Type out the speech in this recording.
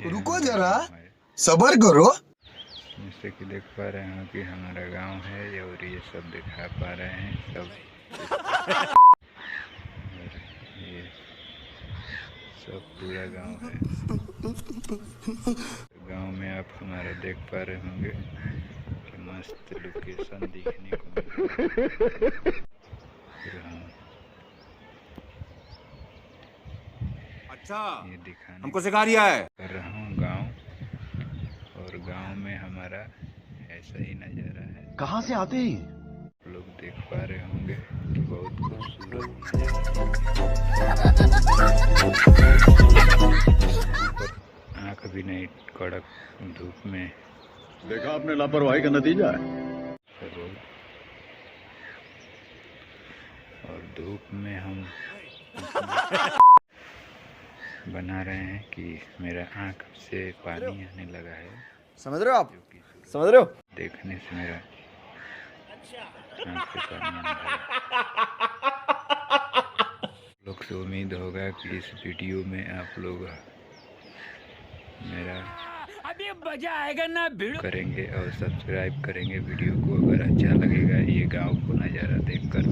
रुको जरा, सब्र करो। जैसे कि देख पा रहे हैं कि हमारा गांव है और ये सब दिखा पा रहे हैं सब। और ये सब पूरा गांव है। गांव में आप हमारा देख पा रहे होंगे कि मस्त लोकेशन दिखने को मिल रहा है। फिर हम अच्छा ये दिखाने हमको सिखा रिया है। कर रहा हूँ गांव, और गांव में हमारा ऐसा ही नज़ारा है। कहाँ से आते हैं? आप लोग देख पा रहे होंगे कि बहुत खूबसूरत पर आँख भी नहीं कड़क धूप में देखा आपने लापरवाही का नतीजा है। रोड और धूप में हम बना रहे हैं कि मेरा आँख से पानी आने लगा है। समझ रहे हो आप? जो कि समझ रहे हो? देखने से मेरा आँख से पानी आने लगा। लोग से उम्मीद होगा कि इस वीडियो में आप लोग मेरा अभी मजा आएगा ना भिड़ो करेंगे और सब्सक्राइब करेंगे वीडियो को। अगर अच्छा लगेगा ये गांव को नज़ारा देखकर